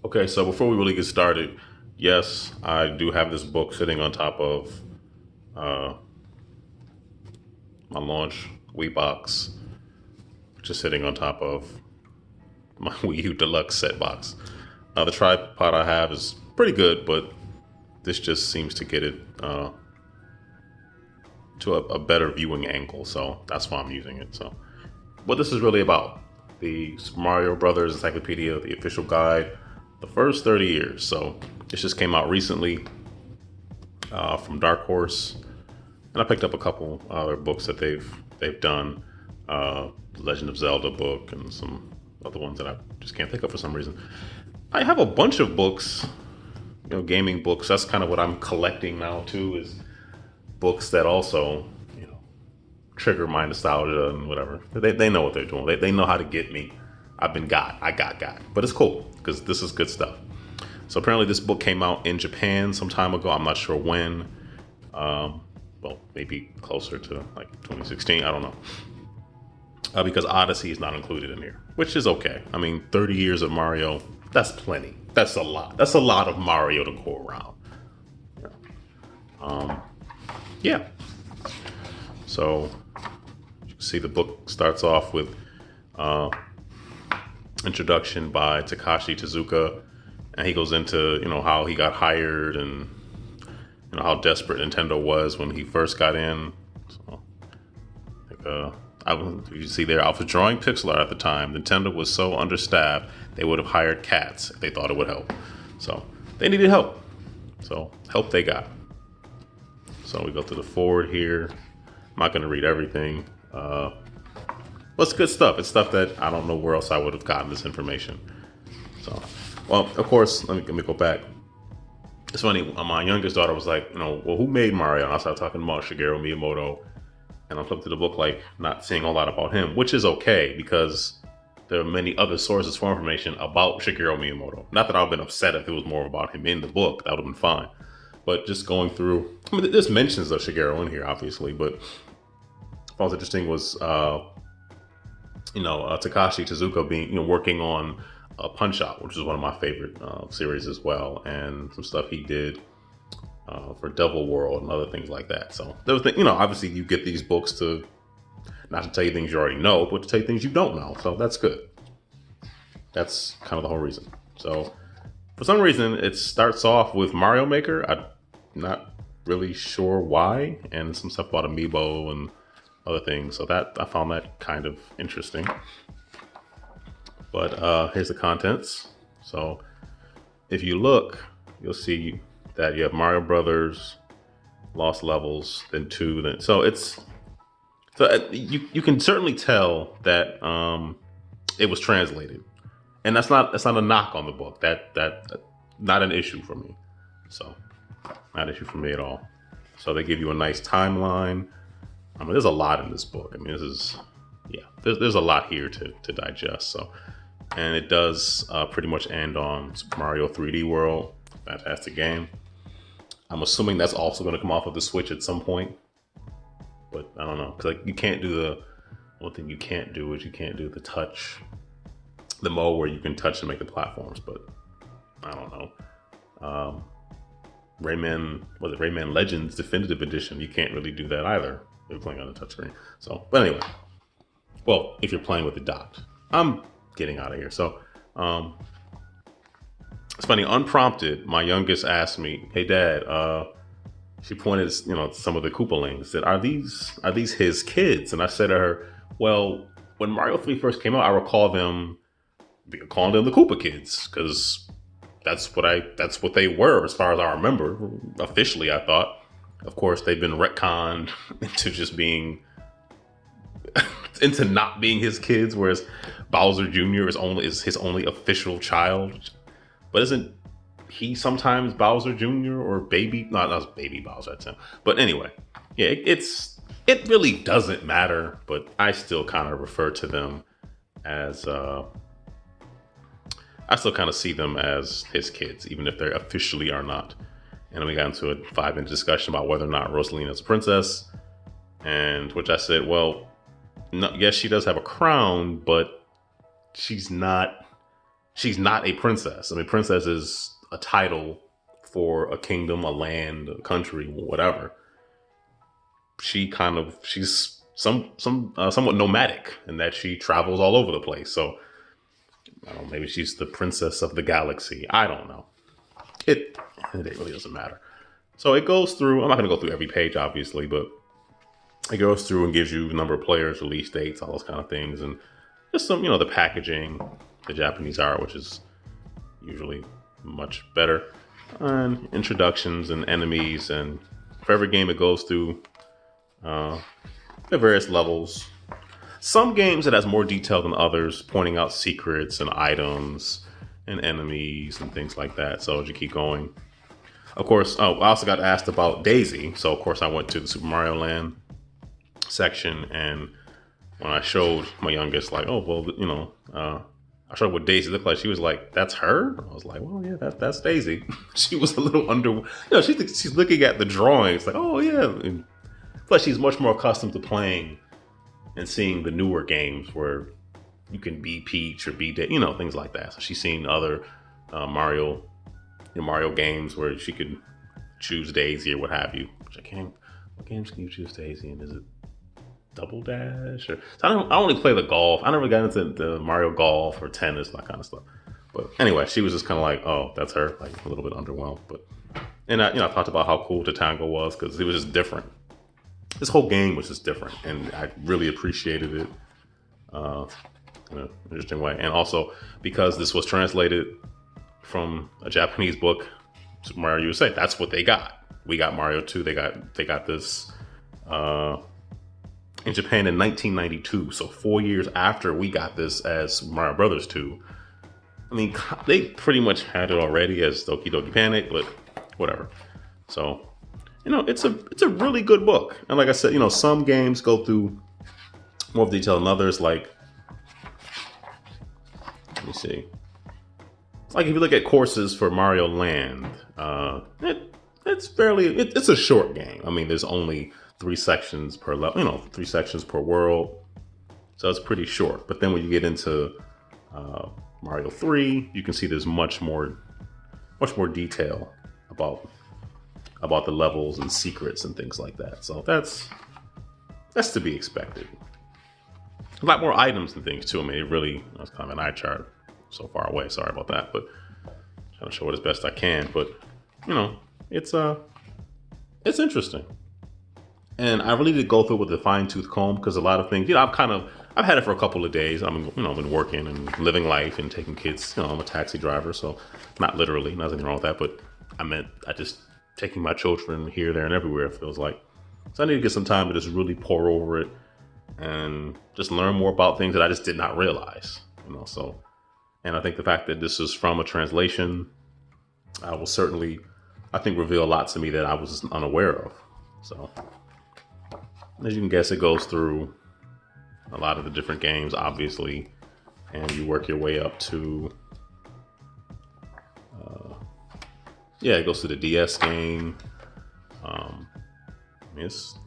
Okay, so before we really get started, yes, I do have this book sitting on top of uh, my launch Wii box, which is sitting on top of my Wii U Deluxe set box. The tripod I have is pretty good, but this just seems to get it to a better viewing angle, so that's why I'm using it. So, what this is really about: the Mario Bros Encyclopedia, the official guide, the first 30 years. So, this just came out recently from Dark Horse, and I picked up a couple other books that they've done, Legend of Zelda book, and some other ones that I just can't think of for some reason. I have a bunch of books, gaming books. That's kind of what I'm collecting now too, is books that also, trigger my nostalgia and whatever. They know what they're doing. They know how to get me. I've been got. I got. But it's cool because this is good stuff. So apparently this book came out in Japan some time ago. I'm not sure when. Well, maybe closer to like 2016. I don't know. Because Odyssey is not included in here, which is okay. I mean, 30 years of Mario, that's plenty. That's a lot. That's a lot of Mario to go around. Yeah. So you can see the book starts off with introduction by Takashi Tezuka, and he goes into how he got hired and how desperate Nintendo was when he first got in. So, you see there, I was drawing pixel art at the time. Nintendo was so understaffed, they would have hired cats if they thought it would help. So they needed help. So help they got. So we go to the forward here. I'm not going to read everything. But it's good stuff. It's stuff that I don't know where else I would have gotten this information. So, well, of course, let me go back. It's funny. My youngest daughter was like, well, who made Mario? And I started talking about Shigeru Miyamoto. And I'm flipping to the book, like, not seeing a lot about him, which is okay because there are many other sources for information about Shigeru Miyamoto. Not that I would have been upset if it was more about him in the book. That would have been fine. But just going through, I mean, there's mentions of Shigeru in here, obviously, but what was interesting was, Takashi Tezuka being, working on Punch Out, which is one of my favorite series as well, and some stuff he did for Devil World and other things like that. So there was, obviously you get these books to not to tell you things you already know, but to tell you things you don't know. So that's good. That's kind of the whole reason. So for some reason, it starts off with Mario Maker. I'm not really sure why, and some stuff about Amiibo and other things. So that I found that kind of interesting. But here's the contents. So if you look, you'll see that you have Mario Brothers, Lost Levels, then 2, then you can certainly tell that it was translated, and that's not a knock on the book. That not an issue for me. So not an issue for me at all. So they give you a nice timeline. I mean, there's a lot in this book. I mean, there's a lot here to digest. So, and it does pretty much end on Super Mario 3D World. Fantastic game. I'm assuming that's also going to come off of the Switch at some point, but I don't know, because you can't do one thing you can't do is you can't do the mode where you can touch and make the platforms. But I don't know. Rayman Legends Definitive Edition? You can't really do that either if you're playing on the touchscreen. So, but anyway, well, if you're playing with the docked, I'm getting out of here. So, it's funny, unprompted, my youngest asked me, "Hey, Dad," she pointed, some of the Koopalings. Said, "Are these his kids?" And I said to her, "Well, when Mario 3 first came out, I recall calling them the Koopa Kids because that's what they were as far as I remember. Officially, I thought. Of course, they've been retconned into just being into not being his kids, whereas Bowser Jr. is his only official child." But isn't he sometimes Bowser Jr. or baby? No, not baby Bowser. That's him. But anyway, yeah, it really doesn't matter. But I still kind of refer to them as I still kind of see them as his kids, even if they officially are not. And then we got into a 5-minute discussion about whether or not Rosalina is a princess, and which I said, well, no, yes, she does have a crown, but she's not she's not a princess. I mean, princess is a title for a kingdom, a land, a country, whatever. She's somewhat nomadic in that she travels all over the place. So I don't know, maybe she's the princess of the galaxy. I don't know. It really doesn't matter. So it goes through. I'm not going to go through every page, obviously, but it goes through and gives you a number of players, release dates, all those kind of things, and just some, the packaging, the Japanese art, which is usually much better, and introductions and enemies, and for every game it goes through the various levels. Some games it has more detail than others, pointing out secrets and items and enemies and things like that. So as you keep going, of course, I also got asked about Daisy. So of course I went to the Super Mario Land section, and when I showed my youngest, like, oh well, I showed what Daisy looked like, she was like, "That's her?" I was like, "Well, yeah, that's Daisy." She was a little she's looking at the drawings, like, "Oh yeah." And plus, she's much more accustomed to playing and seeing the newer games where you can be Peach or be, things like that. So she's seen other Mario games where she could choose Daisy or what have you. Which I can't. What games can you choose Daisy in? Is it Double Dash? Or so I only play the golf. I never got into the Mario Golf or tennis, that kind of stuff. But anyway, she was just kind of like, "Oh, that's her." Like a little bit underwhelmed, but I talked about how cool Tatango was because it was just different. This whole game was just different, and I really appreciated it in an interesting way. And also because this was translated from a Japanese book, Super Mario USA, that's what they got. We got Mario 2. They got this in Japan in 1992. So 4 years after we got this as Super Mario Brothers 2. I mean, they pretty much had it already as Doki Doki Panic, but whatever. So, it's a really good book. And like I said, some games go through more detail than others. Like, let me see. Like if you look at courses for Mario Land, it's a short game. I mean, there's only 3 sections per level, 3 sections per world. So it's pretty short. But then when you get into Mario 3, you can see there's much more detail about the levels and secrets and things like that. So that's to be expected. A lot more items and things too. I mean, that's kind of an eye chart so far away. Sorry about that, but trying to show it as best I can. But it's interesting, and I really did go through it with a fine-tooth comb because a lot of things, I've had it for a couple of days. I've been working and living life and taking kids. I'm a taxi driver, so not literally, nothing wrong with that, but I just taking my children here, there, and everywhere, it feels like. So I need to get some time to just really pour over it and just learn more about things that I just did not realize, so. And I think the fact that this is from a translation will certainly, I think, reveal a lot to me that I was unaware of. So, as you can guess, it goes through a lot of the different games, obviously, and you work your way up to, it goes to the DS game. It's,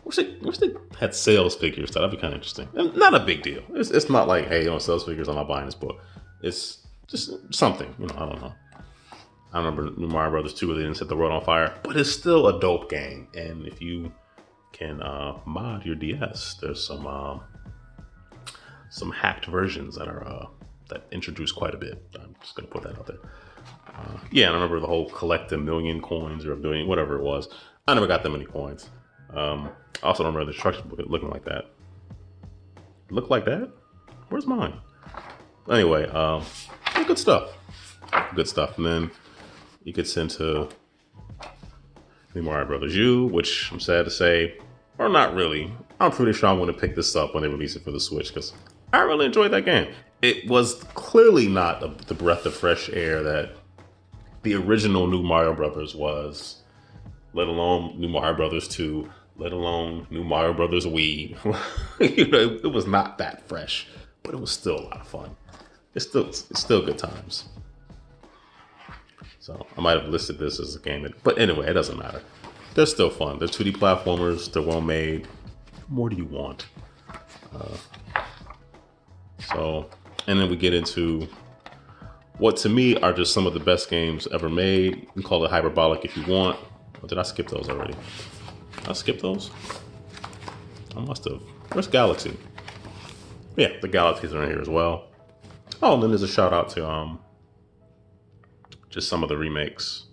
wish they had sales figures. That'd be kind of interesting. And not a big deal. It's not like, hey, sales figures, I'm not buying this book. It's just something, I don't know. I remember New Mario Bros. 2, they didn't set the world on fire, but it's still a dope game. And if you can mod your DS, there's some hacked versions that introduce quite a bit. I'm just gonna put that out there. And I remember the whole collect a million coins or doing whatever it was. I never got that many coins. I also don't remember the instruction book looking like that. Look like that? Where's mine? Anyway, good stuff. Good stuff. And then you get into the Mario Bros. U, which I'm sad to say, or not really. I'm pretty sure I'm going to pick this up when they release it for the Switch because I really enjoyed that game. It was clearly not the breath of fresh air that the original New Mario Brothers was, let alone New Mario Brothers 2, let alone New Mario Brothers Wii. It was not that fresh, but it was still a lot of fun. It's still good times. So I might have listed this as a game, but anyway, it doesn't matter. They're still fun. They're 2D platformers. They're well made. What more do you want? And then we get into what to me are just some of the best games ever made. You can call it hyperbolic if you want. Or did I skip those already? Did I skip those? I must have. Where's Galaxy? Yeah, the Galaxies are in here as well. Oh, and then there's a shout out to just some of the remakes.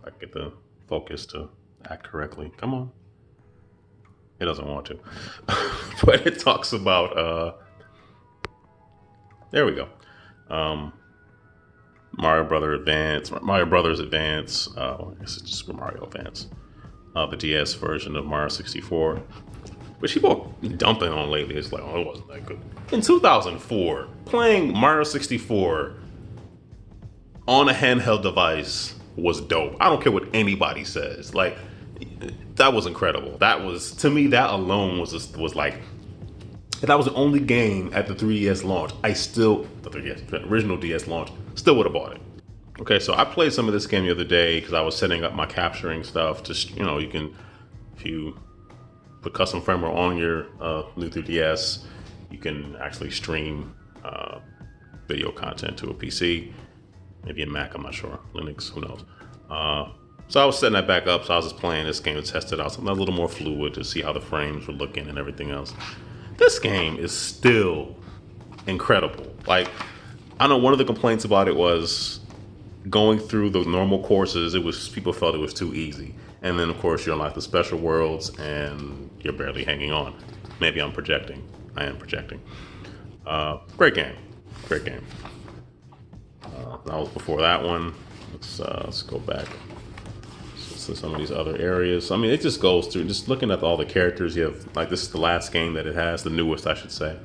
I get the focus to act correctly. Come on. It doesn't want to. But it talks about there we go. Mario Brothers Advance. I guess it's just Super Mario Advance. The DS version of Mario 64, which people are dumping on lately. It's like, oh, it wasn't that good. In 2004, playing Mario 64 on a handheld device was dope. I don't care what anybody says. Like, that was incredible. That was, to me, that alone was like, if that was the only game at the 3DS launch, the original DS launch, still would have bought it. Okay, so I played some of this game the other day because I was setting up my capturing stuff. Just, you can, if you put custom firmware on your new 3DS, you can actually stream video content to a PC, maybe a Mac, I'm not sure, Linux, who knows. So I was setting that back up, so I was just playing this game to test it out, something a little more fluid to see how the frames were looking and everything else. This game is still incredible. Like, I know one of the complaints about it was going through the normal courses, people felt it was too easy. And then, of course, you're in like the special worlds and you're barely hanging on. Maybe I'm projecting. I am projecting. Great game. Great game. That was before that one. Let's go back to some of these other areas. I mean, it just goes through, just looking at all the characters you have, like this is the last game that it has, the newest, I should say.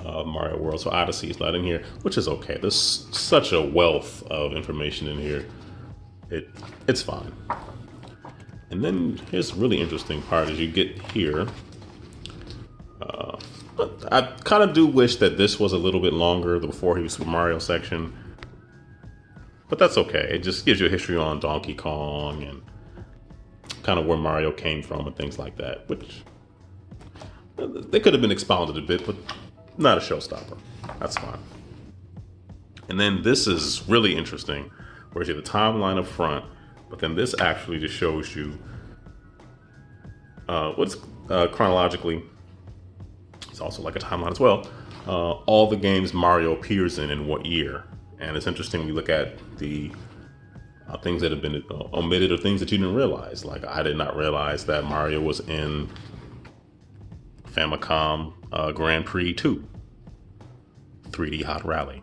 Mario World, so Odyssey is not in here, which is okay. There's such a wealth of information in here. It's fine. And then here's a really interesting part as you get here. I kind of do wish that this was a little bit longer, the before he was Super Mario section. But that's okay. It just gives you a history on Donkey Kong and kind of where Mario came from and things like that, which they could have been expounded a bit, but not a showstopper. That's fine. And then this is really interesting, where you have the timeline up front, but then this actually just shows you what's chronologically. It's also like a timeline as well. All the games Mario appears in what year. And it's interesting when you look at the things that have been omitted or things that you didn't realize. Like, I did not realize that Mario was in Famicom Grand Prix 2, 3D Hot Rally.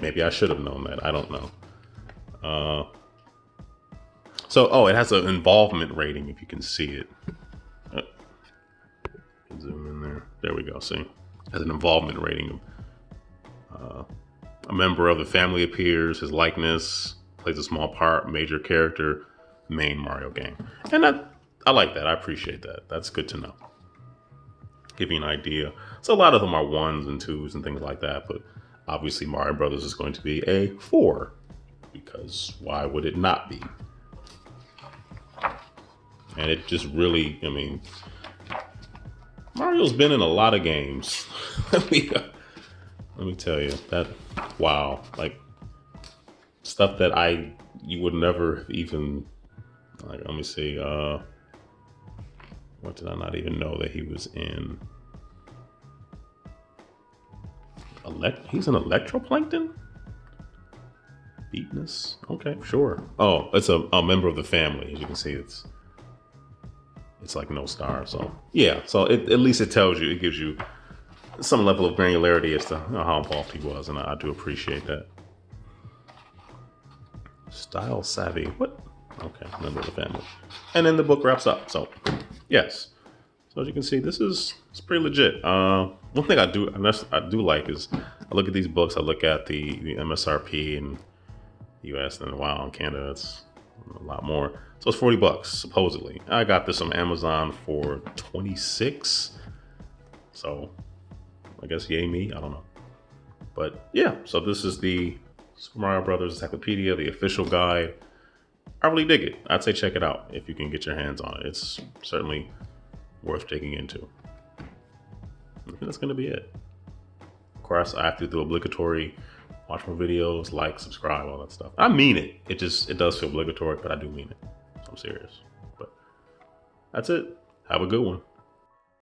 Maybe I should have known that. I don't know. So, it has an involvement rating, if you can see it. Zoom in there. There we go. See, it has an involvement rating. A member of the family appears. His likeness plays a small part. Major character. Main Mario game. And I like that. I appreciate that. That's good to know. Give you an idea. So a lot of them are 1s and 2s and things like that. But obviously Mario Brothers is going to be a 4. Because why would it not be? And it just really, I mean, Mario's been in a lot of games. Let me tell you that, wow, like stuff that you would never even, like, let me see, what did I not even know that he was in? He's an Electroplankton? Beatness? Okay, sure. Oh, it's a member of the family. As you can see, it's like no star. So yeah, so at least it tells you, it gives you some level of granularity as to how involved he was, and I do appreciate that. Style savvy, what? Okay, member of the family. And then the book wraps up. So yes, so as you can see, it's pretty legit. One thing I do like is I look at these books, I look at the MSRP in US, and wow, in Canada it's a lot more. So it's $40 supposedly. I got this on Amazon for 26. So I guess yay me, I don't know. But yeah, so this is the Super Mario Bros Encyclopedia, the official guide. I really dig it. I'd say check it out if you can get your hands on it. It's certainly worth digging into. I think that's gonna be it. Of course, I have to do the obligatory watch more videos, like, subscribe, all that stuff. I mean it. It does feel obligatory, but I do mean it. I'm serious. But that's it. Have a good one.